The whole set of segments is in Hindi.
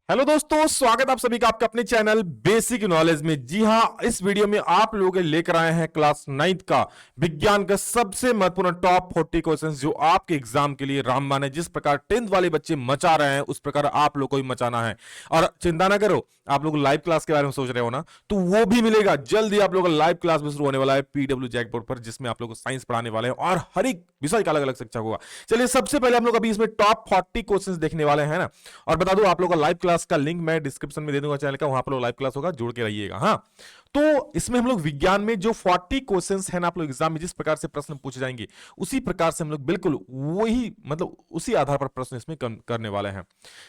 हेलो दोस्तों, स्वागत आप सभी का आपके अपने चैनल बेसिक नॉलेज में। जी हाँ, इस वीडियो में आप लोगों के लेकर आए हैं क्लास 9th का विज्ञान का सबसे महत्वपूर्ण टॉप 40 क्वेश्चंस जो आपके एग्जाम के लिए रामबाण है। जिस प्रकार 10th वाले बच्चे मचा रहे हैं उस प्रकार आप लोग को भी मचाना है। और चिंता ना करो, आप लोग लाइव क्लास के बारे में सोच रहे हो ना, तो वो भी मिलेगा जल्द ही। आप लोग का लाइव क्लास भी शुरू होने वाला है पीडब्ल्यू जैकबोर्ड पर, जिसमें आप लोग को साइंस पढ़ाने वाले हैं और हर एक विषय का अलग अलग शिक्षक होगा। चलिए, सबसे पहले हम लोग अभी इसमें टॉप 40 क्वेश्चंस देखने वाले हैं ना। और बता दूं, आप लोगों का लाइव क्लास का लिंक मैं डिस्क्रिप्शन में दे दूंगा चैनल का, वहां पर लाइव क्लास होगा, जुड़ के रहिएगा। हाँ, तो इसमें हम लोग विज्ञान में जो 40 क्वेश्चंस हैं ना, आप लोग एग्जाम में जिस प्रकार से प्रश्न पूछे जाएंगे उसी प्रकार से हम लोग बिल्कुल वही मतलब उसी आधार पर प्रश्न इसमें करने वाले हैं।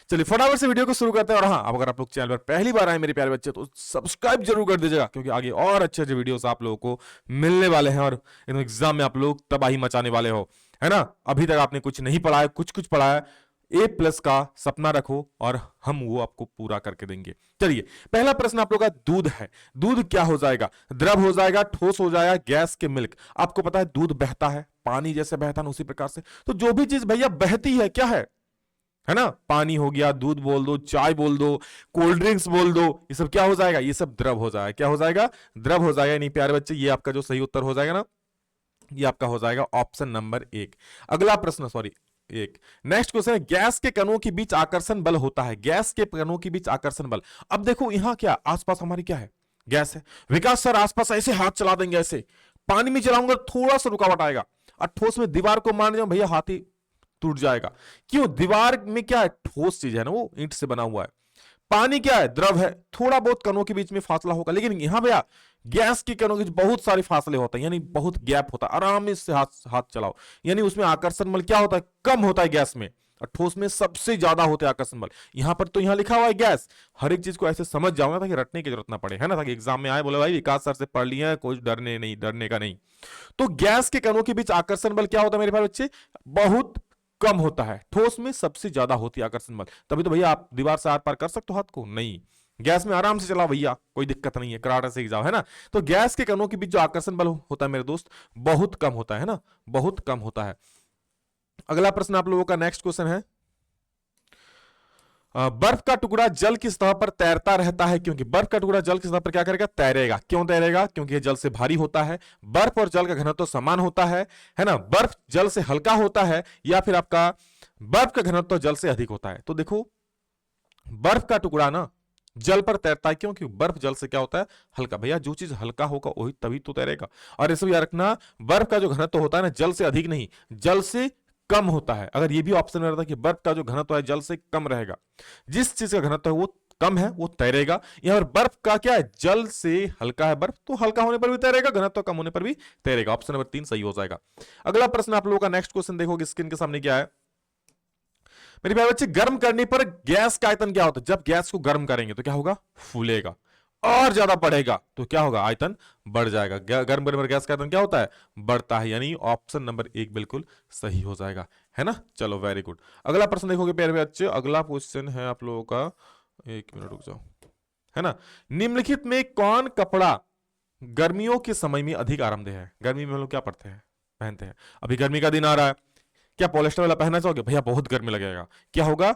चलिए फटाफट से वीडियो को शुरू करते हैं। और हाँ, अब अगर आप लोग चैनल पर पहली बार आए मेरे प्यारे बच्चे तो सब्सक्राइब जरूर कर दीजिएगा, क्योंकि आगे और अच्छे अच्छे वीडियोस आप लोगों को मिलने वाले हैं और एग्जाम में आप लोग तबाही मचाने वाले हो, है ना। अभी तक आपने कुछ नहीं पढ़ा है, कुछ कुछ पढ़ा है, A+ का सपना रखो और हम वो आपको पूरा करके देंगे। चलिए, पहला प्रश्न आप लोग का दूध है। दूध क्या हो जाएगा? द्रव हो जाएगा, ठोस हो जाएगा, गैस के मिल्क। आपको पता है दूध बहता है, पानी जैसे बहता है उसी प्रकार से। तो जो भी चीज भैया बहती है क्या है ना, पानी हो गया, दूध बोल दो, चाय बोल दो, कोल्ड ड्रिंक्स बोल दो, ये सब क्या हो जाएगा? ये सब द्रव हो जाएगा। क्या हो जाएगा? द्रव हो जाएगा। नहीं प्यारे बच्चे, ये आपका जो सही उत्तर हो जाएगा ना, ये आपका हो जाएगा ऑप्शन नंबर 1। अगला प्रश्न, सॉरी, एक नेक्स्ट क्वेश्चन है, गैस के कणों के बीच आकर्षण बल होता है। गैस के कणों के बीच आकर्षण बल। अब देखो यहां क्या आसपास हमारी क्या है? गैस है। विकास सर आसपास ऐसे हाथ चला देंगे, ऐसे पानी में चलाऊंगा थोड़ा सा रुकावट आएगा, और ठोस में दीवार को मान जाओ भैया, हाथी टूट जाएगा। क्यों? दीवार में क्या है? ठोस चीज है ना, वो ईंट से बना हुआ है। पानी क्या है? द्रव है, थोड़ा बहुत कणों के बीच में फासला होगा। लेकिन यहां भैया गैस के कणों के बीच बहुत सारे फासले होते हैं, यानी बहुत गैप होता है। आराम से हाथ हाथ चलाओ, यानी उसमें आकर्षण बल क्या होता है? कम होता है गैस में, और ठोस में सबसे ज्यादा होता है आकर्षण बल। यहां पर तो यहां लिखा हुआ है गैस। हर एक चीज को ऐसे समझ जाओ ना, ताकि रटने की जरूरत ना पड़े, है ना, ताकि एग्जाम में आए बोले भाई विकास सर से पढ़ लिया है, कोई डरने नहीं, डरने का नहीं। तो गैस के कणों के बीच आकर्षण बल क्या होता है मेरे प्यारे बच्चे? बहुत कम होता है। ठोस में सबसे ज्यादा होती है आकर्षण बल। तभी तो भैया आप दीवार से आर पार कर सकते हो हाथ को? नहीं। गैस में आराम से चलाओ भैया, कोई दिक्कत नहीं है, कराटे से जाओ, है ना। तो गैस के कणों के बीच जो आकर्षण बल होता है मेरे दोस्त, बहुत कम होता है ना, बहुत कम होता है। अगला प्रश्न आप लोगों का नेक्स्ट क्वेश्चन है, बर्फ का टुकड़ा जल की सतह पर तैरता रहता है क्योंकि। बर्फ का टुकड़ा जल की सतह पर क्या करेगा? तैरेगा। क्यों तैरेगा? क्योंकि ये जल से भारी होता है। बर्फ और जल का घनत्व तो समान होता है ना। बर्फ जल से हल्का होता है, या फिर आपका बर्फ का घनत्व तो जल से अधिक होता है। तो देखो, बर्फ का टुकड़ा ना जल पर तैरता है क्योंकि बर्फ जल से क्या होता है? हल्का। भैया जो चीज हल्का होगा वही तभी तो तैरेगा। और इसे याद रखना, बर्फ का जो घनत्व होता है ना, जल से अधिक नहीं, जल से कम होता है। अगर ये भी ऑप्शन में रहता कि बर्फ का जो घनत्व है जल से कम रहेगा, जिस चीज का घनत्व है वो कम है वो तैरेगा। यहां पर बर्फ का क्या है? जल से हल्का है बर्फ, तो हल्का होने पर भी तैरेगा, घनत्व कम होने पर भी तैरेगा। ऑप्शन नंबर 3 सही हो जाएगा। अगला प्रश्न आप लोगों का नेक्स्ट क्वेश्चन देखोगे स्क्रीन के सामने क्या है मेरे प्यारे बच्चे, गर्म करने पर गैस का आयतन क्या होता है? जब गैस को गर्म करेंगे तो क्या होगा? फूलेगा और ज्यादा बढ़ेगा, तो क्या होगा? आयतन बढ़ जाएगा। गर्म करने पर गैस का आयतन क्या होता है? बढ़ता है। यानी ऑप्शन नंबर 1 बिल्कुल सही हो जाएगा, है ना। चलो वेरी गुड। अगला प्रश्न देखोगे प्यारे बच्चे, अगला क्वेश्चन है आप लोगों का, एक मिनट रुक जाओ, है ना। निम्नलिखित में कौन कपड़ा गर्मियों के समय में अधिक आरामदेह है? गर्मी में हम लोग क्या पढ़ते हैं, पहनते हैं? अभी गर्मी का दिन आ रहा है, क्या पॉलिस्टर वाला पहनना चाहोगे? भैया बहुत गर्मी लगेगा। क्या होगा?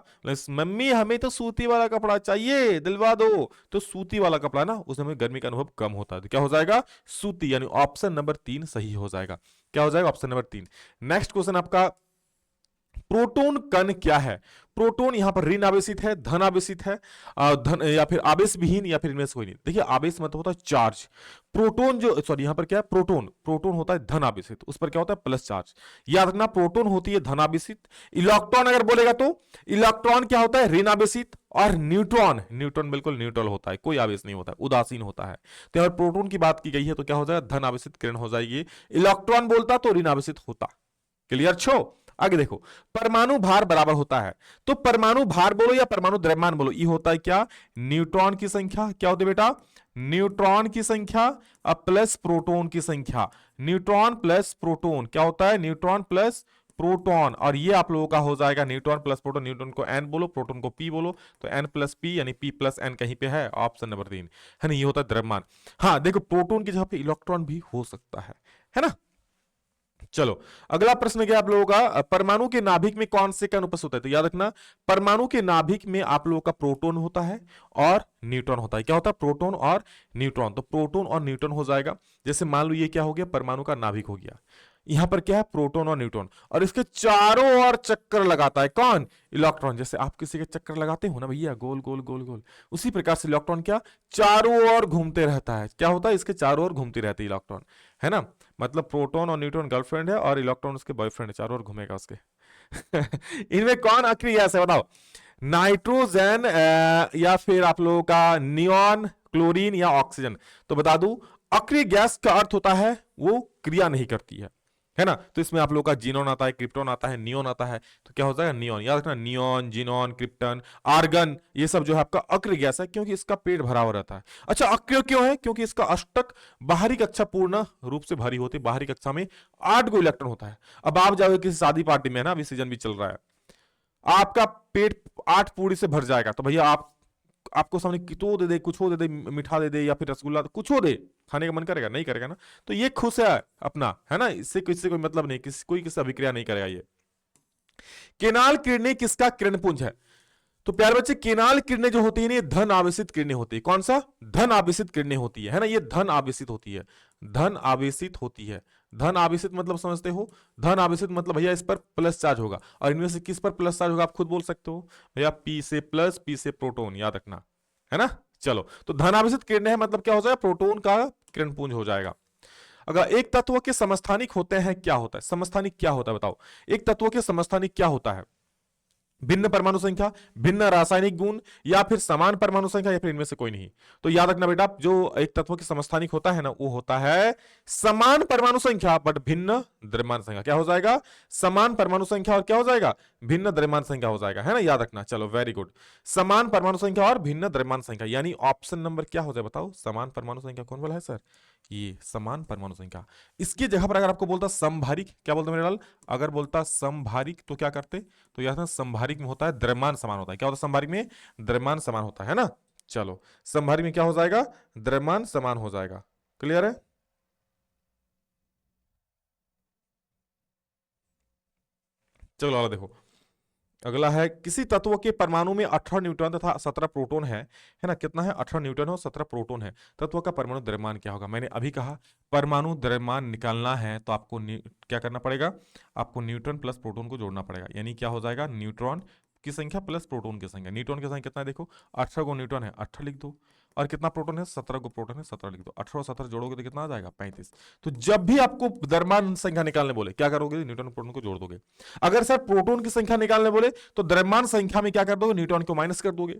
मम्मी हमें तो सूती वाला कपड़ा चाहिए, दिलवा दो। तो सूती वाला कपड़ा ना, उसमें गर्मी का अनुभव कम होता है। तो क्या हो जाएगा? सूती। यानी ऑप्शन नंबर 3 सही हो जाएगा। क्या हो जाएगा? Option number 3। नेक्स्ट क्वेश्चन आपका, प्रोटॉन कण क्या है? प्रोटॉन यहां पर ऋण आवेशित है, धन आवेशित है, धन या फिर आवेश विहीन, या फिर इनमें से कोई नहीं। देखिए आवेश मतलब होता है चार्ज। प्रोटॉन जो, सॉरी यहां पर क्या है? प्रोटॉन, प्रोटॉन होता है धन आवेशित, उस पर क्या होता है? Plus charge. याद रखना, प्रोटॉन होती है धन आवेशित। इलेक्ट्रॉन अगर बोलेगा तो इलेक्ट्रॉन क्या होता है? ऋण आवेशित। और न्यूट्रॉन, न्यूट्रॉन बिल्कुल न्यूट्रल होता है, कोई आवेश नहीं होता है, उदासीन होता है। तो अगर प्रोटॉन की बात की गई है तो क्या हो जाएगा? धन आवेशित किरण हो जाएगी। इलेक्ट्रॉन बोलता तो ऋण आवेशित होता। क्लियर छो? आगे देखो, परमाणु भार बराबर होता है। तो परमाणु भार बोलो या परमाणु द्रव्यमान बोलो, ये होता है क्या? न्यूट्रॉन की संख्या। क्या होती है बेटा? न्यूट्रॉन की संख्या अब प्लस प्रोटॉन की संख्या। न्यूट्रॉन प्लस प्रोटॉन क्या होता है? Neutron plus proton. और ये आप लोगों का हो जाएगा न्यूट्रॉन प्लस प्रोटॉन। न्यूट्रॉन को एन बोलो, प्रोटॉन को पी बोलो, तो एन प्लस पी यानी पी प्लस एन कहीं पे है, ऑप्शन नंबर 3, है ना। ये होता है द्रव्यमान। हाँ देखो, प्रोटॉन की जगह पे इलेक्ट्रॉन भी हो सकता है ना। चलो अगला प्रश्न क्या आप लोगों का, परमाणु के नाभिक में कौन से कण उपस्थित होते हैं? तो याद रखना, परमाणु के नाभिक में आप लोगों का प्रोटॉन होता है और न्यूट्रॉन होता है। क्या होता है? प्रोटॉन और न्यूट्रॉन। तो प्रोटॉन और न्यूट्रॉन हो जाएगा। जैसे मान लो ये क्या हो गया, परमाणु का नाभिक हो गया, यहां पर क्या है, प्रोटॉन और न्यूट्रॉन, और इसके चारों ओर चक्कर लगाता है कौन? इलेक्ट्रॉन। जैसे आप किसी के चक्कर लगाते हो ना भैया, गोल गोल गोल गोल, उसी प्रकार से इलेक्ट्रॉन क्या चारों ओर घूमते रहता है। क्या होता है? इसके चारों ओर घूमती रहती है इलेक्ट्रॉन, है ना। मतलब प्रोटॉन और न्यूट्रॉन गर्लफ्रेंड है और इलेक्ट्रॉन उसके बॉयफ्रेंड है, चारों ओर घूमेगा उसके। इनमें कौन अक्रिय गैस है बताओ? नाइट्रोजन या फिर आप लोगों का नियॉन, क्लोरीन या ऑक्सीजन? तो बता दूं, अक्रिय गैस का अर्थ होता है वो क्रिया नहीं करती है ना। तो इसमें आप लोगों का जीनोन आता है, क्रिप्टॉन आता है, नियोन आता है। तो क्या हो जाएगा? नियोन। याद रखना, नियोन, जीनोन, क्रिप्टन, आर्गन, ये सब जो है आपका अक्रिय गैस है, क्योंकि इसका पेट भरा हुआ रहता है। अच्छा, अक्रिय क्यों है? क्योंकि इसका अष्टक बाहरी कक्षा पूर्ण रूप से भरी होती है। बाहरी कक्षा में 8 गो इलेक्ट्रॉन होता है। अब आप जाओगे किसी शादी पार्टी में, है ना, अभी सीजन भी चल रहा है, आपका पेट 8 पूरी से भर जाएगा, तो भैया आपको सामने कितो दे दे, कुछ हो दे दे, मीठा दे दे या फिर रसगुल्ला, कुछ हो दे, खाने का मन करेगा? नहीं करेगा ना। तो ये खुश है अपना, है ना, इससे किसी कोई मतलब नहीं, कोई किसी अभिक्रिया नहीं करेगा ये। केनाल किरणें किसका किरणपुंज है? तो प्यारे बच्चे, केनाल किरणें जो होती है ये धन आवेशित किरणें होती है। कौन सा? धन आवेशित किरणें होती है ना, ये धन आवेशित होती है, धन आवेशित होती है। धन आवेशित मतलब समझते हो? धन आवेशित मतलब भैया इस पर प्लस चार्ज होगा, और इनमें से किस पर प्लस चार्ज होगा आप खुद बोल सकते हो भैया, पी से प्लस, पी से प्रोटॉन, याद रखना, है ना। चलो, तो धन आवेशित किरणें है मतलब क्या हो जाएगा? प्रोटॉन का किरणपुंज हो जाएगा। अगर एक तत्व के समस्थानिक होते हैं, क्या होता है? समस्थानिक क्या होता है बताओ? एक तत्व के समस्थानिक क्या होता है? भिन्न परमाणु संख्या, भिन्न रासायनिक गुण, या फिर समान परमाणु संख्या, या फिर इनमें से कोई नहीं। तो याद रखना बेटा, जो एक तत्व के समस्थानिक होता है ना, वो होता है समान परमाणु संख्या बट भिन्न द्रव्यमान संख्या। क्या हो जाएगा? समान परमाणु संख्या और क्या हो जाएगा? भिन्न द्रव्यमान संख्या हो जाएगा, है ना, याद रखना। चलो वेरी गुड, समान परमाणु संख्या और भिन्न द्रव्यमान संख्या, यानी ऑप्शन नंबर क्या हो जाए बताओ? समान परमाणु संख्या। कौन बोला है सर? ये समान परमाणु संख्या। इसकी जगह पर अगर आपको बोलता समभारिक, क्या बोलते मेरे लाल? अगर बोलता समभारिक तो क्या करते? तो यहां समभारिक में होता है द्रव्यमान समान होता है। क्या होता है समभारिक में? द्रव्यमान समान होता है ना। चलो, समभारिक में क्या हो जाएगा? द्रव्यमान समान हो जाएगा। क्लियर है? चलो अगला देखो, अगला है, किसी तत्व के परमाणु में 18 न्यूट्रॉन तथा 17 प्रोटॉन है ना। कितना है? 18 न्यूट्रॉन है और 17 प्रोटॉन है। तत्व का परमाणु द्रव्यमान क्या होगा? मैंने अभी कहा, परमाणु द्रव्यमान निकालना है तो आपको क्या करना पड़ेगा? आपको न्यूट्रॉन प्लस प्रोटॉन को जोड़ना पड़ेगा, यानी क्या हो जाएगा? न्यूट्रॉन की संख्या प्लस प्रोटॉन की संख्या। न्यूट्रॉन की संख्या कितना है देखो, 18 गो न्यूट्रॉन है, 18 लिख दो, और कितना प्रोटॉन है? 17 गो प्रोटॉन है, 17 लिख दो। 18 और 17 जोड़ोगे तो कितना आ जाएगा? 35। तो जब भी आपको द्रव्यमान संख्या निकालने बोले, क्या करोगे? न्यूट्रॉन प्रोटॉन को जोड़ दोगे। अगर सर प्रोटॉन की संख्या निकालने बोले तो द्रव्यमान संख्या में क्या कर दोगे? न्यूट्रॉन को माइनस कर दोगे।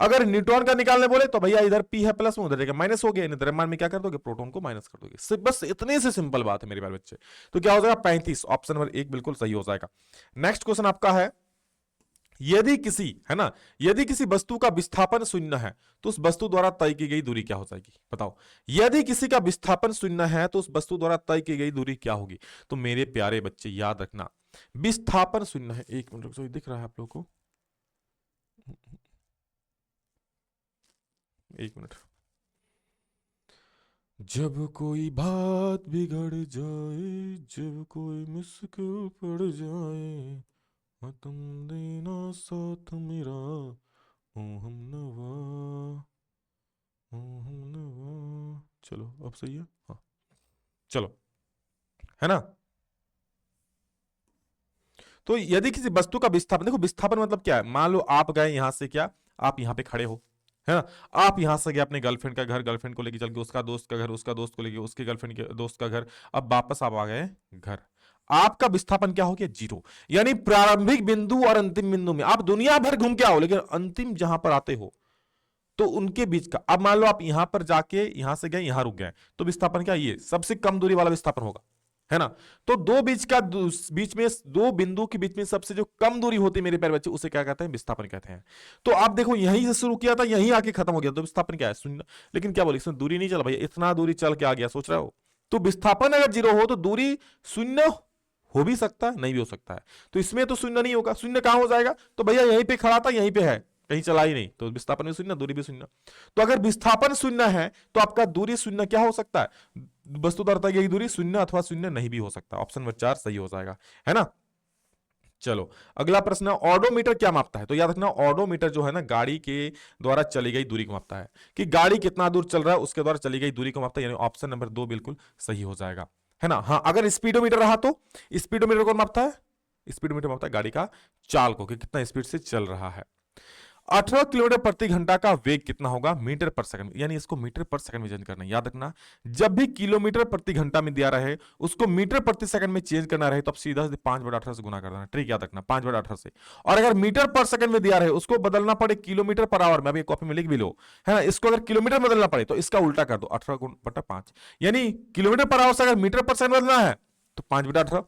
अगर न्यूट्रॉन का निकालने बोले तो भैया इधर पी है प्लस में, उधर माइनस हो गया, द्रव्यमान में क्या कर दोगे? प्रोटॉन को माइनस कर दोगे। बस इतने से सिंपल बात है मेरे प्यारे बच्चे। तो क्या हो जाएगा? 35। ऑप्शन नंबर 1 बिल्कुल सही हो जाएगा। नेक्स्ट क्वेश्चन आपका है, यदि किसी, है ना, यदि किसी वस्तु का विस्थापन शून्य है तो उस वस्तु द्वारा तय की गई दूरी क्या हो जाएगी? बताओ, यदि किसी का विस्थापन शून्य है तो उस वस्तु द्वारा तय की गई दूरी क्या होगी? तो मेरे प्यारे बच्चे याद रखना, विस्थापन शून्य है। एक मिनट रुको, दिख रहा है आप लोग को? एक मिनट। जब कोई बात बिगड़ जाए, जब कोई मुश्किल पड़ जाए, तुम देना साथ मेरा, ओ हम नवा, ओ हम नवा। चलो अब सही है, हाँ चलो, है ना। तो यदि किसी वस्तु का विस्थापन, देखो विस्थापन मतलब क्या है? मान लो आप गए यहां से, क्या आप यहां पे खड़े हो, है ना, आप यहां से गए अपने गर्लफ्रेंड का घर, गर्लफ्रेंड को लेके चल के उसका दोस्त का घर, उसका दोस्त को लेके उसके गर्लफ्रेंड के दोस्त का घर, अब वापस आप आ गए घर, आपका विस्थापन क्या हो गया? 0। यानी प्रारंभिक बिंदु और अंतिम बिंदु में आप दुनिया भर घूम के आओ, लेकिन अंतिम जहां पर आते हो तो उनके बीच का, अब मान लो आप यहां पर जाके यहां से गए, यहां रुक गए, तो विस्थापन क्या? ये सबसे कम दूरी वाला विस्थापन होगा, है ना। तो बीच में दो बिंदु के बीच में सबसे जो कम दूरी होती है मेरे प्यारे बच्चे, उसे क्या कहते हैं? विस्थापन कहते हैं। तो आप देखो, यहीं से शुरू किया था, यहीं आके खत्म हो गया, तो विस्थापन क्या है? शून्य। लेकिन क्या बोले, इसमें दूरी नहीं चला भैया, इतना दूरी चल के आ गया, सोच रहे हो? तो विस्थापन अगर 0 हो तो दूरी शून्य हो भी सकता है, नहीं भी हो सकता है। तो इसमें तो शून्य नहीं होगा। शून्य कहां हो जाएगा? तो भैया यहीं पे खड़ा था, यहीं पे है, कहीं चला ही नहीं, तो विस्थापन भी शून्य, दूरी भी शून्य। तो अगर विस्थापन शून्य है तो आपका दूरी शून्य क्या हो सकता है? वस्तु द्वारा तय की गई दूरी शून्य अथवा शून्य नहीं भी हो सकता। ऑप्शन नंबर 4 सही हो जाएगा, है ना। चलो अगला प्रश्न है, ऑडोमीटर क्या मापता है? तो याद रखना ऑडोमीटर जो है ना गाड़ी के द्वारा चली गई दूरी को मापता है, कि गाड़ी कितना दूर चल रहा है उसके द्वारा चली गई दूरी को मापता है, यानी ऑप्शन नंबर 2 बिल्कुल सही हो जाएगा, है ना। हाँ अगर स्पीडोमीटर रहा तो स्पीडोमीटर कौन मापता है? स्पीडोमीटर मापता है गाड़ी का चाल को, कि कितना स्पीड से चल रहा है। 18 किलोमीटर प्रति घंटा का वेग कितना होगा मीटर पर सेकंड, यानी इसको मीटर पर सेकंड में चेंज करना है। याद रखना जब भी किलोमीटर प्रति घंटा में दिया रहे उसको मीटर प्रति सेकंड में चेंज करना रहे तो आप सीधा 5/18 से गुना कर देना, ट्रिक याद रखना 5/18 से। और अगर मीटर पर सेकंड में दिया रहे उसको बदलना पड़े किलोमीटर पर आवर में, अभी कॉपी में लिख भी लो, है ना। इसको अगर किलोमीटर में बदलना पड़े तो इसका उल्टा कर दो 18/5, यानी किलोमीटर पर आवर से अगर मीटर पर सेकंड बदलना है तो 5/18,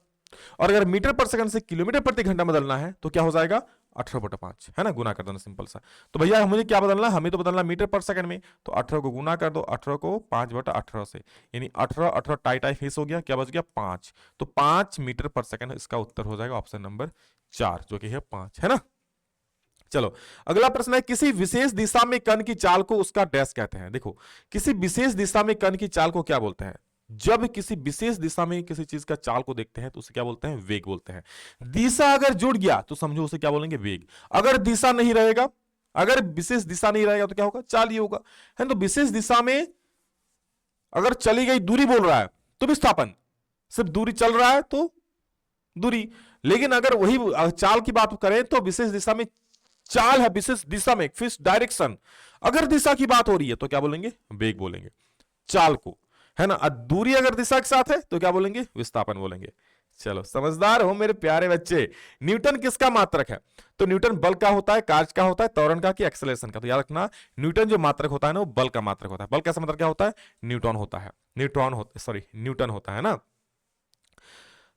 और अगर मीटर पर सेकंड से किलोमीटर प्रति घंटा बदलना है तो क्या हो जाएगा 18/5, है ना। गुना कर देना सिंपल सा। तो भैया मुझे क्या बदलना है, हमें तो बदलना मीटर पर सेकंड में, तो 18 को गुना कर दो 18 को 5/18 से, यानी 18 टाई टाई फेस हो गया, क्या बच गया 5, तो 5 मीटर पर सेकंड इसका उत्तर हो जाएगा ऑप्शन नंबर 4 जो कि है 5, है ना। चलो अगला प्रश्न है, किसी विशेष दिशा में कण की चाल को उसका डैश कहते हैं। देखो किसी विशेष दिशा में कण की चाल को क्या बोलते हैं? जब किसी विशेष दिशा में किसी चीज का चाल को देखते हैं तो उसे क्या बोलते हैं? वेग बोलते हैं। दिशा अगर जुड़ गया तो समझो उसे क्या बोलेंगे? वेग। अगर दिशा नहीं रहेगा, अगर विशेष दिशा नहीं रहेगा तो क्या होगा? चाल ही होगा, है। तो विशेष दिशा में अगर चली गई दूरी बोल रहा है तो विस्थापन, सिर्फ दूरी चल रहा है तो दूरी। लेकिन अगर वही चाल की बात करें तो विशेष दिशा में चाल है, विशेष दिशा में फिक्स डायरेक्शन। अगर दिशा की बात हो रही है तो क्या बोलेंगे? वेग बोलेंगे चाल को, है ना। दूरी अगर दिशा के साथ है तो क्या बोलेंगे? विस्थापन बोलेंगे। चलो समझदार हो मेरे प्यारे बच्चे। न्यूटन किसका मात्रक है? तो न्यूटन बल का होता है, कार्य का होता है, त्वरण का कि एक्सेलरेशन का? तो याद रखना न्यूटन जो मात्रक होता है ना वो बल का मात्रक होता है। बल कैसा मात्रक क्या होता है? न्यूटन होता है, न्यूटन होता है ना।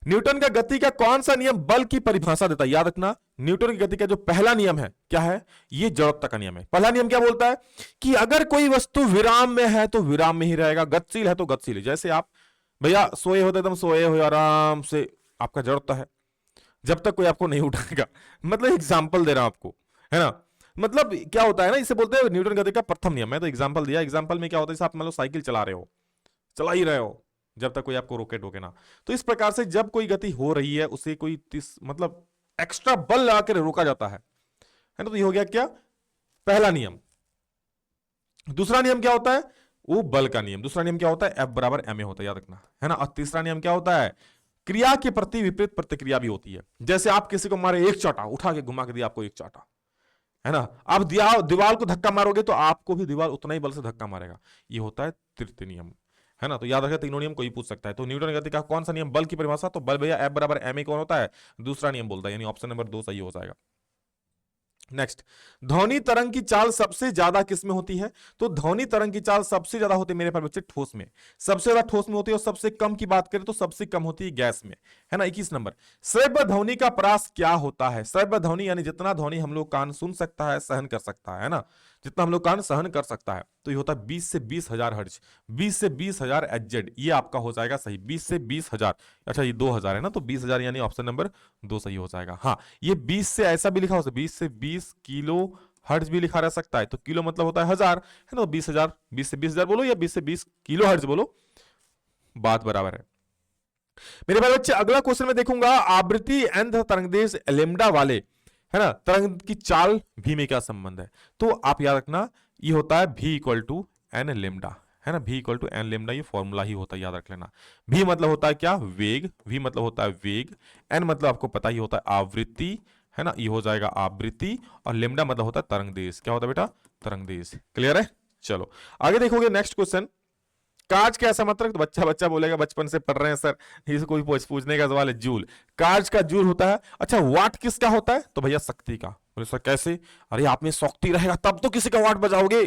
न्यूटन का गति का कौन सा नियम बल की परिभाषा देता है? याद रखना न्यूटन की गति का जो पहला नियम है क्या है? ये जड़त्व का नियम है। पहला नियम क्या बोलता है? कि अगर कोई वस्तु विराम में है तो विराम में ही रहेगा, गतिशील है तो गतिशील है। जैसे आप भैया सोए होते एकदम सोए हो आराम से, आपका जड़त्व है, जब तक कोई आपको नहीं उठाएगा। मतलब एग्जाम्पल दे रहा हूं आपको, है ना। मतलब क्या होता है ना, इसे बोलते हैं न्यूटन गति का प्रथम नियम। है तो एग्जाम्पल दिया, एग्जाम्पल में क्या होता है? आप मान लो साइकिल चला रहे हो, चला ही रहे हो जब तक कोई आपको रोके टोके ना। तो इस प्रकार से जब कोई गति हो रही है उसे कोई मतलब एक्स्ट्रा बल लगा कर रोका जाता है ना। तो ये हो गया क्या? पहला नियम। दूसरा नियम क्या होता है? वो बल का नियम। दूसरा नियम क्या होता है? F बराबर ma होता है, याद रखना, है ना। और तीसरा नियम क्या होता है? क्रिया के प्रति विपरीत प्रतिक्रिया भी होती है। जैसे आप किसी को मारे एक चाटा, उठा के घुमा के दिया आपको एक चाटा, है ना। आप दीवार को धक्का मारोगे तो आपको भी दीवार उतना ही बल से धक्का मारेगा। ये होता है तृतीय नियम, है ना। तो याद रखिए तीनों नियम कोई पूछ सकता है। तो न्यूटन गति का कौन सा नियम बल की परिभाषा? तो बल भैया F बराबर ma कौन होता है? दूसरा नियम बोलता है, यानी ऑप्शन नंबर 2 सही हो जाएगा। नेक्स्ट, ध्वनि तरंग की चाल सबसे ज्यादा किस में होती है? तो ध्वनि तरंग की चाल सबसे ज्यादा होती है मेरे पास बच्चे ठोस में, सबसे ज्यादा ठोस में होती है। और सबसे कम की बात करें तो सबसे कम होती है गैस में, है ना। 21 नंबर, श्रव्य ध्वनि का परास क्या होता है? श्रव्य ध्वनि यानी जितना ध्वनि हम लोग कान सुन सकता है, सहन कर सकता है ना, जितना हम लोग कान सहन कर सकता है। तो ये होता है 20 से 20,000 हर्ट्ज, 20 से 20,000 एचजेड। ये आपका हो जाएगा सही, 20 से 20,000। अच्छा ये 2,000 है ना, तो 20,000 यानी ऑप्शन नंबर 2 सही हो जाएगा। हाँ ये 20 से ऐसा भी लिखा हो सकता है, 20 से 20 किलो हर्ट्ज भी लिखा रह सकता है। तो किलो मतलब होता है 1000, है ना। 20,000, 20 से 20,000 बोलो या 20 से 20 किलो हर्ट्ज बोलो, बात बराबर है मेरे भाई बच्चे। अगला क्वेश्चन में देखूंगा, आवृत्ति एन तरंगदेश लैम्डा वाले, है ना, तरंग की चाल भी में क्या संबंध है? तो आप याद रखना ये होता है v equal to N lambda, है ना। v equal to N lambda, ये फॉर्मूला ही होता है, याद रख लेना। v मतलब होता है क्या? वेग। v मतलब होता है वेग, n मतलब आपको पता ही होता है आवृत्ति, है ना। ये हो जाएगा आवृत्ति, और लेमडा मतलब होता है तरंग देश। क्या होता है बेटा? तरंग देश। क्लियर है? चलो आगे देखोगे नेक्स्ट क्वेश्चन, काज का ऐसा मात्रक। तो बच्चा बोलेगा बचपन से पढ़ रहे हैं सर, ये कोई पूछने का सवाल है। जूल, काज का जूल होता है। अच्छा वाट किसका होता है? तो भैया शक्ति का। बोले सर कैसे? अरे आप में शक्ति रहेगा तब तो किसी का वाट बजाओगे,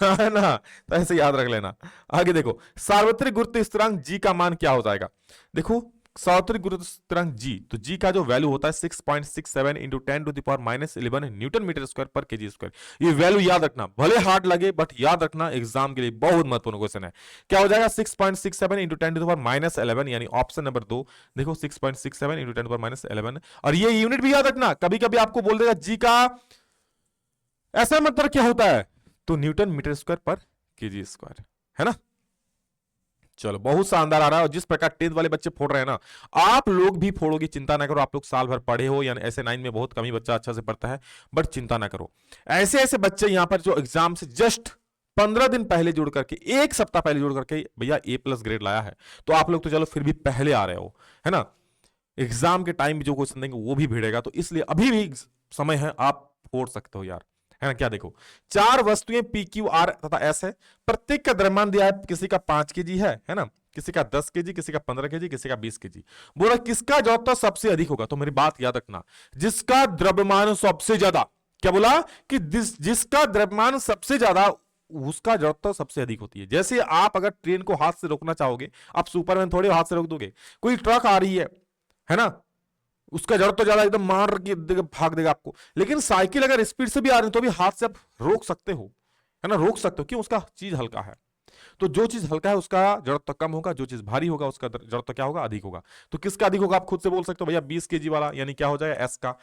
है ना। तो ऐसे याद रख लेना। आगे देखो, सार्वत्रिक गुरुत्व स्थिरांक जी का मान क्या हो जाएगा? देखो सार्वत्रिक गुरुत्व स्थिरांक जी, तो जी का जो वैल्यू होता है 6.67 इंटू 10⁻11 न्यूटन मीटर स्क्वायर पर केजी स्क्वायर। ये वैल्यू याद रखना, भले हार्ड लगे बट याद रखना, एग्जाम के लिए बहुत महत्वपूर्ण क्वेश्चन है। क्या हो जाएगा? 6.67 इंटू 10⁻11, यानी ऑप्शन नंबर 2। देखो 6.67 इंटू 10⁻11, और ये यूनिट भी याद रखना। कभी कभी आपको बोल देगा जी का ऐसा मतलब क्या होता है, तो न्यूटन मीटर स्क्वायर पर केजी स्क्वायर, है ना। चलो बहुत शानदार आ रहा है। और जिस प्रकार 10th वाले बच्चे फोड़ रहे हैं ना, आप लोग भी फोड़ोगे, चिंता ना करो। आप लोग साल भर पढ़े हो, यानी ऐसे 9 में बहुत कम ही बच्चा अच्छा से पढ़ता है, बट चिंता ना करो। ऐसे ऐसे बच्चे यहां पर जो एग्जाम से जस्ट 15 दिन पहले जुड़ करके, एक सप्ताह पहले जुड़ करके भैया A+ ग्रेड लाया है, तो आप लोग तो चलो फिर भी पहले आ रहे हो, है ना। एग्जाम के टाइम जो क्वेश्चन देंगे वो भी भिड़ेगा, तो इसलिए अभी भी समय है, आप फोड़ सकते हो यार, है ना। क्या देखो, 4 वस्तुएं PQR तथा S है, प्रत्येक का द्रव्यमान दिया है, किसी का 5 kg है ना, किसी का 10 kg, किसी का 15 kg, किसी का 20 kg। बोला किसका जड़त्व सबसे अधिक होगा, तो मेरी बात याद रखना, जिसका द्रव्यमान सबसे ज्यादा, क्या बोला कि जिसका द्रव्यमान सबसे ज्यादा, उसका जड़त्व सबसे अधिक होती है। जैसे आप अगर ट्रेन को हाथ से रोकना चाहोगे, आप सुपरमैन थोड़े हाथ से रोक दोगे। कोई ट्रक आ रही है ना, उसका जड़ तो ज्यादा, एकदम मार के भाग देगा आपको। लेकिन साइकिल अगर स्पीड से भी आ रही है तो भी हाथ से आप रोक सकते हो, है ना, रोक सकते हो। क्यों? उसका चीज हल्का है। तो जो चीज हल्का है उसका जड़त्व कम होगा, जो चीज भारी होगा उसका जड़त्व क्या होगा, अधिक होगा। तो किसका अधिक होगा आप खुद से बोल सकते हो भैया, 20 kg वाला, यानी क्या हो जाएगा, एस का।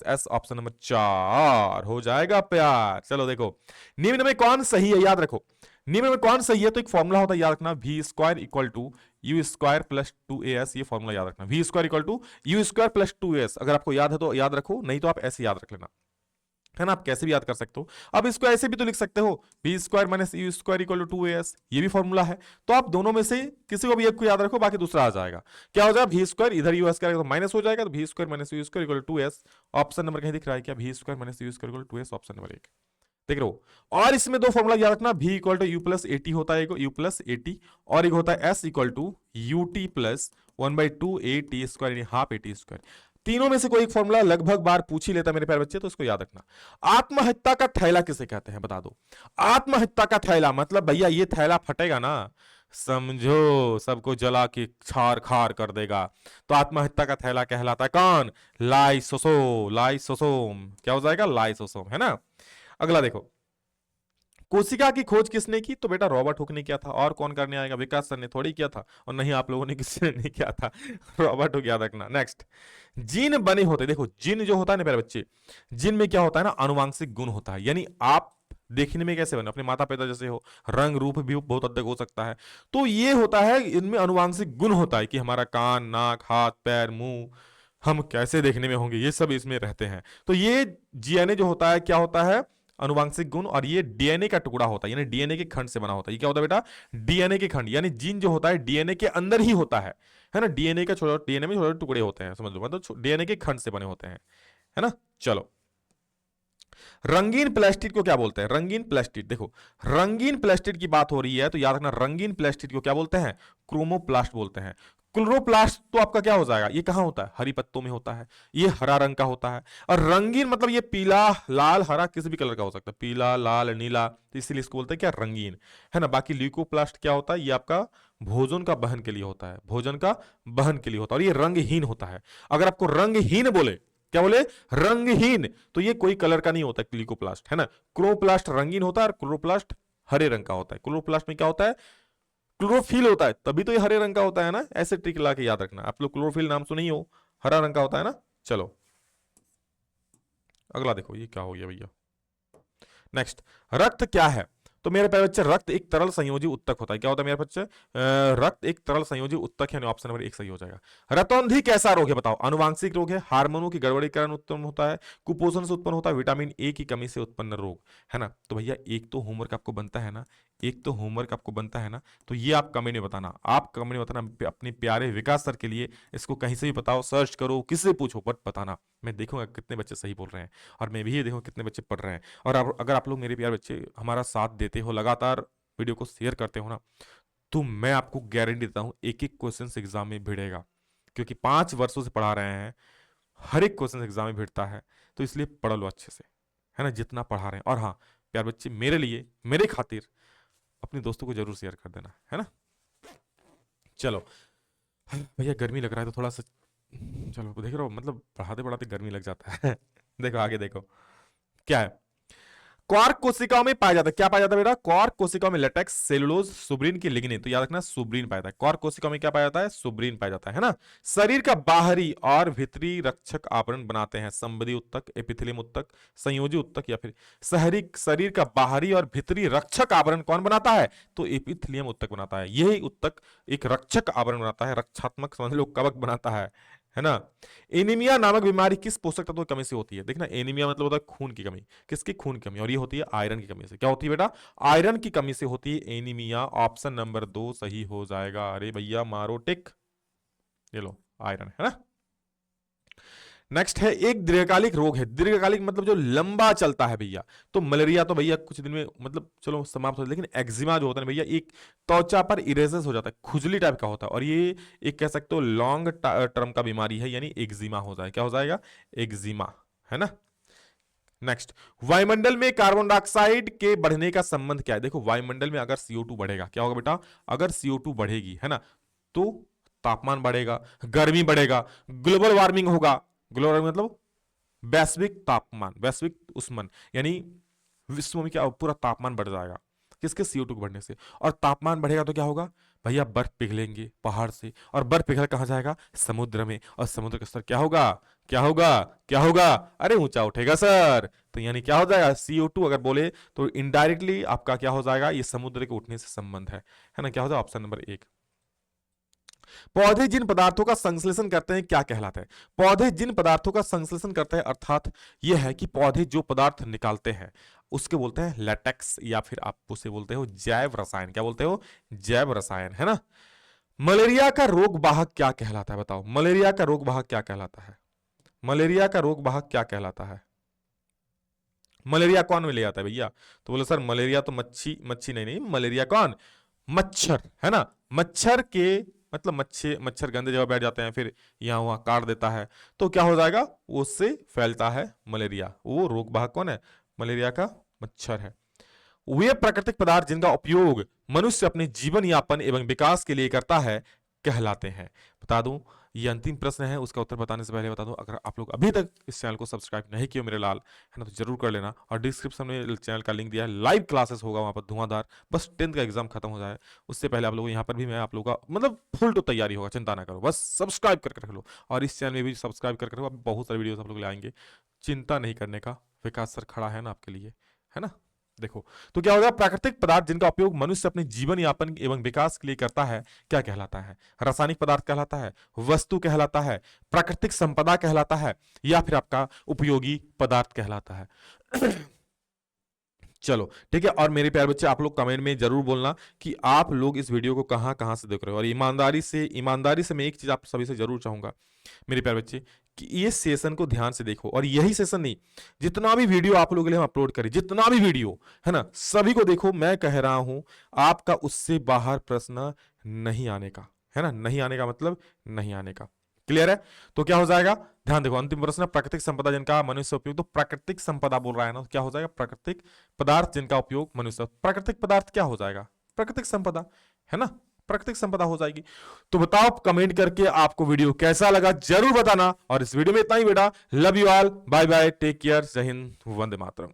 एस ऑप्शन नंबर 4 हो जाएगा प्यार। चलो देखो, निम्न में कौन सही है, याद रखो, निम्न में कौन सही है। तो एक फॉर्मूला होता है, याद रखना, V² equal to U² plus 2AS। ये फॉर्मूला याद रखना, V² equal to U² plus 2AS। अगर आपको याद है तो याद रखो, नहीं तो आप ऐसे याद रख लेना, है ना। आप कैसे भी याद कर सकते हो। अब इसको ऐसे भी तो लिख सकते हो, V² minus U² equal to 2AS। ये भी फॉर्मूला है। तो आप दोनों में से किसी को भी एक को याद रखो, बाकी दूसरा आ जाएगा। क्या हो जाएगा, V², इधर US² तो माइनस हो जाएगा, तो V² minus U² equal to 2S। Option number कहीं दिख रहा है क्या, V² minus U² equal to 2S, option number 1 देख रहे हो। और इसमें दो फॉर्मूला याद रखना, V equal to U plus 80 होता है, U+80, और एक होता है S equal to UT plus 1/2 AT² यानी हाफ AT²। तीनों में से कोई एक फॉर्मूला लगभग बार पूछ ही लेता मेरे प्यारे बच्चे, तो इसको याद रखना। आत्महत्या का थैला किसे कहते हैं, बता दो। आत्महत्या का थैला मतलब भैया ये थैला फटेगा ना, समझो सबको जला के छार खार कर देगा, तो आत्महत्या का थैला कहलाता है कौन, लाइसोसोम। क्या हो जाएगा, लाइसोसोम, है ना। अगला देखो, कोशिका की खोज किसने की, तो बेटा रॉबर्ट हुक ने किया था। और कौन करने आएगा, विकास सर ने थोड़ी किया था, और नहीं आप लोगों ने किसी ने नहीं किया था, रॉबर्ट हुक याद रखना। नेक्स्ट, जीन बने होते, देखो जीन जो होता है ना प्यारे बच्चे, जीन में क्या होता है ना, अनुवांशिक गुण होता है। यानी आप देखने में कैसे बने, अपने माता पिता जैसे हो, रंग रूप भी बहुत हद तक हो सकता है। तो ये होता है, इनमें अनुवांशिक गुण होता है कि हमारा कान, नाक, हाथ, पैर, मुंह, हम कैसे देखने में होंगे, ये सब इसमें रहते हैं। तो ये DNA जो होता है, क्या होता है, अनुवांशिक गुण। और ये DNA का टुकड़ा होता है, यानी DNA के खंड से बना होता है। ये क्या होता है बेटा, DNA के खंड, यानी जीन जो होता है DNA के अंदर ही होता है ना। DNA का छोटे DNA में छोटे टुकड़े होते हैं, समझ लो, मतलब DNA के खंड से बने होते हैं, है ना। चलो, रंगीन प्लास्टिक को क्या बोलते हैं, रंगीन प्लास्टिक, देखो रंगीन प्लास्टिक की बात हो रही है तो याद रखना, रंगीन प्लास्टिक को क्या बोलते हैं, क्रोमोप्लास्ट बोलते हैं। क्लोरोप्लास्ट तो आपका क्या हो जाएगा, ये कहां होता है, हरी पत्तों में होता है, ये हरा रंग का होता है। और रंगीन मतलब ये पीला, लाल, हरा, किसी भी कलर का हो सकता है, पीला, लाल, नीला, तो इसीलिए इसको बोलते हैं क्या, रंगीन, है ना। बाकी ल्यूकोप्लास्ट क्या होता है, ये आपका भोजन का बहन के लिए होता है, भोजन का बहन के लिए होता है, और ये रंगहीन होता है। अगर आपको रंगहीन बोले, क्या बोले, रंगहीन, तो ये कोई कलर का नहीं होता क्लिकोप्लास्ट, है ना। क्लोरोप्लास्ट रंगीन होता है, और क्लोरोप्लास्ट हरे रंग का होता है। क्लोरोप्लास्ट में क्या होता है, क्लोरोफिल होता है, तभी तो ये हरे रंग का होता है ना। ऐसे ट्रिक ला के याद रखना, आप लोग क्लोरोफिल नाम सुनी हो, हरा रंग का होता है ना। चलो अगला देखो, ये क्या हो गया भैया, नेक्स्ट, रक्त क्या है। तो मेरे प्यारे बच्चे, रक्त एक तरल संयोजी उत्तक होता है। क्या होता है मेरे बच्चे, रक्त एक तरल संयोजी उत्तक है, ऑप्शन नंबर 1 सही हो जाएगा। रतौंधी कैसा रोग है बताओ, अनुवांशिक रोग है, हार्मोनों की गड़बड़ी कारण उत्पन्न होता है, कुपोषण से उत्पन्न होता है, विटामिन A की कमी से उत्पन्न रोग, है ना। तो भैया एक तो होमवर्क आपको बनता है ना, एक तो होमवर्क आपको बनता है ना, तो ये आप कमेंट में बताना, आप कमेंट में बताना अपने प्यारे विकास सर के लिए। इसको कहीं से भी बताओ, सर्च करो, किससे पूछो, बट बताना, मैं देखूंगा कितने बच्चे सही बोल रहे हैं, और मैं भी ये देखूंगा कितने बच्चे पढ़ रहे हैं। और अगर आप लोग मेरे प्यारे बच्चे हमारा साथ देते हो, लगातार वीडियो को शेयर करते हो ना, तो मैं आपको गारंटी देता हूं एक एक क्वेश्चन एग्जाम में भिड़ेगा, क्योंकि 5 वर्षों से पढ़ा रहे हैं, हर एक क्वेश्चन एग्जाम में भिड़ता है। तो इसलिए पढ़ लो अच्छे से, है ना, जितना पढ़ा रहे हैं। और हाँ प्यार बच्चे, मेरे लिए, मेरे खातिर अपने दोस्तों को जरूर शेयर कर देना, है ना। चलो भैया, गर्मी लग रहा है तो थोड़ा सा, चलो देख रहे हो, मतलब पढ़ाते पढ़ाते गर्मी लग जाता है। देखो आगे देखो क्या है, क्वार्क कोशिकाओं में पाया जाता है, क्या पाया जाता है बेटा? क्वार्क कोशिकाओं में लेटेक्स, सेलुलोज, सुब्रीन की लिग्निन, तो याद रखना सुब्रीन पाया जाता है। क्वार्क कोशिकाओं में क्या पाया जाता है? सुब्रीन पाया जाता है ना। शरीर का बाहरी और भीतरी रक्षक आवरण बनाते हैं संबंधी उत्तक, एपिथेलियम उत्तक, संयोजी उत्तक या फिर शरीर का बाहरी और भीतरी रक्षक आवरण कौन बनाता है? तो एपिथेलियम उत्तक बनाता है। यही उत्तक एक रक्षक आवरण बनाता है, रक्षात्मक समझ लो कवक बनाता है ना। एनीमिया नामक बीमारी किस पोषक तत्व की कमी से होती है? देखना, एनीमिया मतलब होता है खून की कमी। किसकी? खून की कमी, और ये होती है आयरन की कमी से। क्या होती है बेटा? आयरन की कमी से होती है एनीमिया। ऑप्शन नंबर 2 सही हो जाएगा। अरे भैया मारो टिक, ये लो आयरन, है ना। नेक्स्ट है, एक दीर्घकालिक रोग है। दीर्घकालिक मतलब जो लंबा चलता है भैया। तो मलेरिया तो भैया कुछ दिन में मतलब चलो समाप्त हो जाता है, लेकिन एक्जिमा जो होता है भैया, एक त्वचा पर इरेजेस हो जाता है, खुजली टाइप का होता है, और ये एक कह सकते हो लॉन्ग टर्म का बीमारी है, यानी एक्जिमा हो जाए। क्या हो जाएगा? एक्जिमा, है ना। नेक्स्ट, वायुमंडल में कार्बन डाइऑक्साइड के बढ़ने का संबंध क्या है? देखो, वायुमंडल में अगर CO2 बढ़ेगा, क्या होगा बेटा? अगर CO2 बढ़ेगी, है ना, तो तापमान बढ़ेगा, गर्मी बढ़ेगा, ग्लोबल वार्मिंग होगा। ग्लोबल वार्मिंग मतलब वैश्विक तापमान, वैश्विक उष्मन, यानी विश्व में क्या पूरा तापमान बढ़ जाएगा। किसके? CO2 के बढ़ने से। और तापमान बढ़ेगा तो क्या होगा भैया? बर्फ पिघलेंगे पहाड़ से, और बर्फ पिघल कहां जाएगा? समुद्र में, और समुद्र का स्तर क्या होगा? क्या होगा? क्या होगा? अरे ऊंचा उठेगा सर। तो यानी क्या हो जाएगा? CO2 अगर बोले तो इनडायरेक्टली आपका क्या हो जाएगा? ये समुद्र के उठने से संबंध है ना। क्या हो जाएगा? Option number 1। पौधे जिन पदार्थों का संश्लेषण करते हैं क्या कहलाता है? पौधे जिन पदार्थों का संश्लेषण करते हैं, अर्थात यह है कि पौधे जो पदार्थ निकालते हैं उसके बोलते हैं लेटेक्स, या फिर आप उसे बोलते हो जैव रसायन। क्या बोलते हो? जैव रसायन, है ना। मलेरिया का रोग वाहक क्या कहलाता है? बताओ, मलेरिया का रोग वाहक क्या कहलाता है? मलेरिया का रोग वाहक क्या कहलाता है? मलेरिया कौन में ले आता है भैया? तो बोले सर मलेरिया तो मच्छी, मच्छी नहीं, मलेरिया कौन? मच्छर, है ना। मच्छर के मतलब मच्छर गंदे जगह बैठ जाते हैं, फिर यहां वहां काट देता है, तो क्या हो जाएगा? उससे फैलता है मलेरिया। वो रोग वाहक कौन है? मलेरिया का मच्छर है। वे प्राकृतिक पदार्थ जिनका उपयोग मनुष्य अपने जीवन यापन एवं विकास के लिए करता है कहलाते हैं। बता दूं, ये अंतिम प्रश्न है, उसका उत्तर बताने से पहले बता दूं, अगर आप लोग अभी तक इस चैनल को सब्सक्राइब नहीं किए मेरे लाल, है ना, तो जरूर कर लेना। और डिस्क्रिप्शन में चैनल का लिंक दिया है, लाइव क्लासेस होगा वहां पर धुआंधार, बस 10th का एग्जाम खत्म हो जाए उससे पहले आप लोग यहाँ पर भी मैं आप लोगों का मतलब फुल तो तैयारी होगा, चिंता ना करो, बस सब्सक्राइब करके रख लो। और इस चैनल में भी सब्सक्राइब करके रखो, अभी बहुत सारे वीडियोस आप लोग ले आएंगे, चिंता नहीं करने का, विकास सर खड़ा है ना आपके लिए, है ना। देखो, तो क्या होगा? प्राकृतिक पदार्थ जिनका उपयोग मनुष्य अपने जीवन यापन एवं विकास के लिए करता है क्या कहलाता है? रासायनिक पदार्थ कहलाता है, वस्तु कहलाता है, प्राकृतिक संपदा कहलाता है, या फिर आपका उपयोगी पदार्थ कहलाता है। चलो ठीक है। और मेरे प्यारे बच्चे, आप लोग कमेंट में जरूर बोलना कि आप लोग इस वीडियो को कहां कहां से देख रहे हो, और ईमानदारी से मैं एक चीज आप सभी से जरूर चाहूंगा मेरे प्यारे बच्चे, कि ये सेशन को ध्यान से देखो, और यही सेशन नहीं, जितना भी वीडियो आप लोगों के लिए हम अपलोड करें, जितना भी वीडियो है ना, सभी को देखो। मैं कह रहा हूं आपका उससे बाहर प्रश्न नहीं आने का, है ना। नहीं आने का मतलब नहीं आने का, क्लियर है। तो क्या हो जाएगा? ध्यान देखो, अंतिम प्रश्न, प्राकृतिक संपदा जिनका मनुष्य उपयोग, तो प्राकृतिक संपदा बोल रहा है ना, तो क्या हो जाएगा? प्राकृतिक पदार्थ जिनका उपयोग मनुष्य, प्राकृतिक पदार्थ क्या हो जाएगा? प्राकृतिक संपदा, है ना, प्राकृतिक संपदा हो जाएगी। तो बताओ कमेंट करके आपको वीडियो कैसा लगा जरूर बताना, और इस वीडियो में इतना ही बेटा। Love you all, bye bye, take care, जय हिंद, वंदे मातरम।